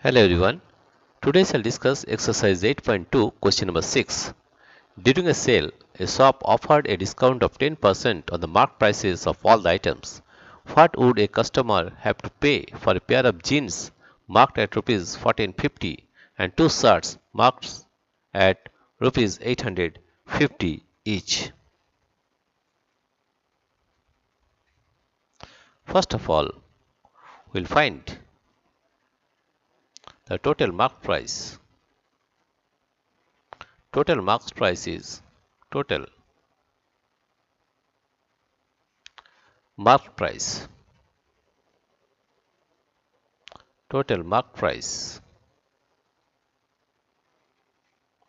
Hello everyone. Today I'll discuss exercise 8.2 question number 6. During a sale, a shop offered a discount of 10% on the marked prices of all the items. What would a customer have to pay for a pair of jeans marked at rupees 1450 and two shirts marked at rupees 850 each? First of all, we'll find the total marked price. Total marked price is total marked price. Total marked price.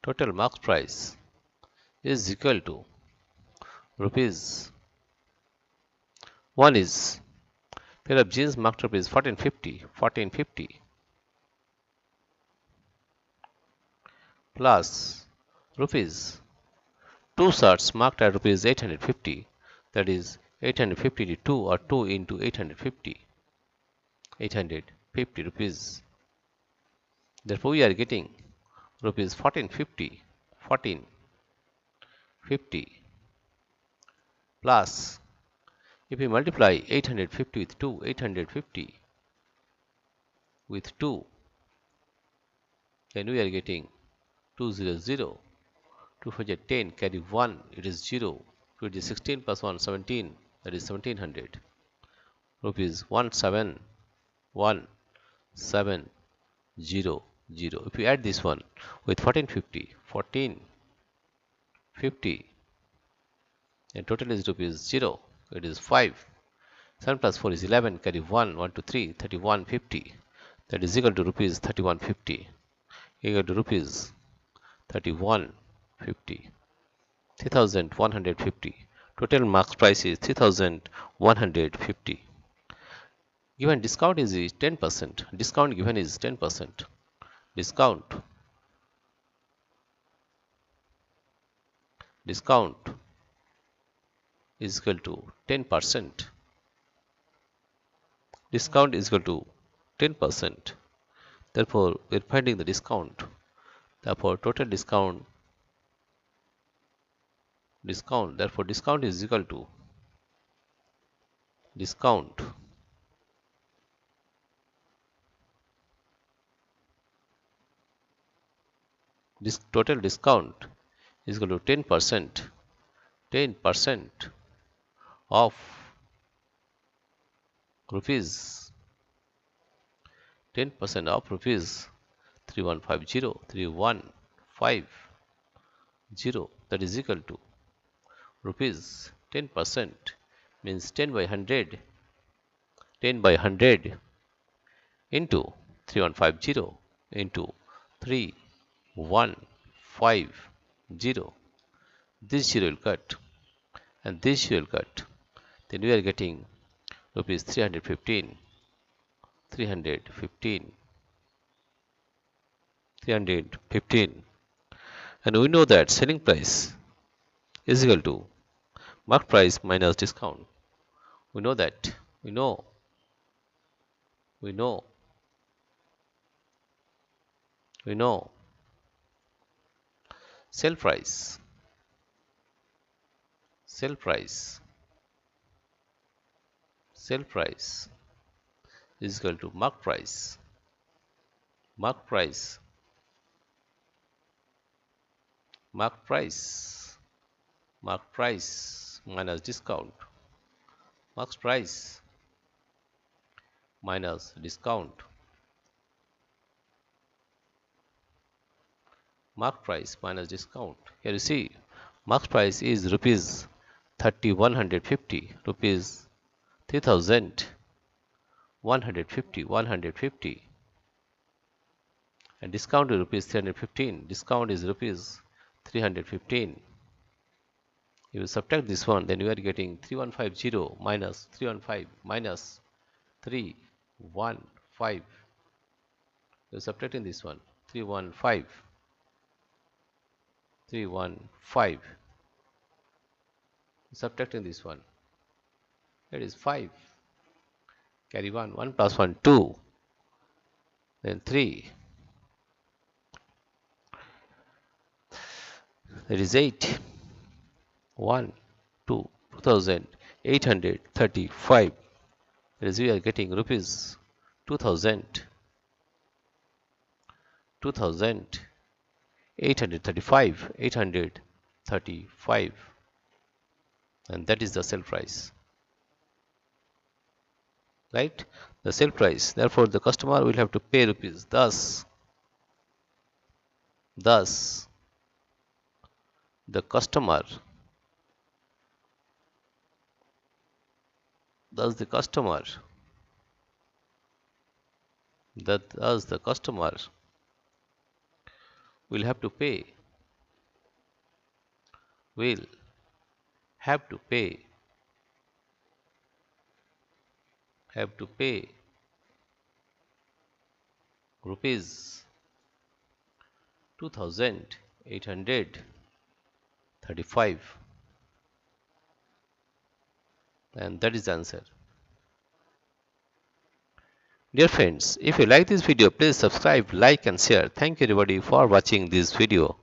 Total marked price is equal to rupees. One is pair of jeans marked rupees 1450 plus rupees two shirts marked at rupees 850, that is 850 to 2 or 2 into 850 rupees. Therefore we are getting rupees 1450 plus, if we multiply 850 with 2, 850 with 2, then we are getting 200, 2 for 10, carry 1, it is 0, 2 is 16 plus 1, 17, that is 1700, rupees 17170. If you add this one with 1450, then total is rupees 0, it is 5, 7 plus 4 is 11, carry 1, 1 to 3, 3150, that is equal to rupees 3150, equal to rupees 3150. 3150. Total marks price is 3150. Given discount is 10%. Discount given is 10%. Discount is equal to 10%. Discount is equal to 10%. Therefore, we are finding the discount. Therefore, total discount. Therefore, discount is equal to discount. This total discount is equal to 10%. 10% of rupees. 10% of rupees 3150, that is equal to rupees 10% means 10 by 100 into 3150 into 3150. This zero will cut and this zero will cut, then we are getting rupees 315 and we know that selling price is equal to marked price minus discount. We know that. We know sell price is equal to marked price minus discount. Marked price minus discount. Marked price minus discount. Here you see, marked price is rupees 3150, rupees 3150, and discount is rupees 315. Discount is rupees 315. If you subtract this one, then you are getting 3150 minus 315 minus 315. You are subtracting this one, 315. Subtracting this one, it is 5. Carry 1, 1 plus 1, 2. then 3, that is 8, 1, 2, 2,835. That is we are getting rupees 2,000, 2,835, 835, and that is the sale price, right? The sale price. Therefore, the customer will have to pay rupees. Thus, the customer, thus the customer, thus the customer will have to pay, will have to pay, have to pay rupees 2,835, and that is the answer. Dear friends, if you like this video, please subscribe, like and share. Thank you everybody for watching this video.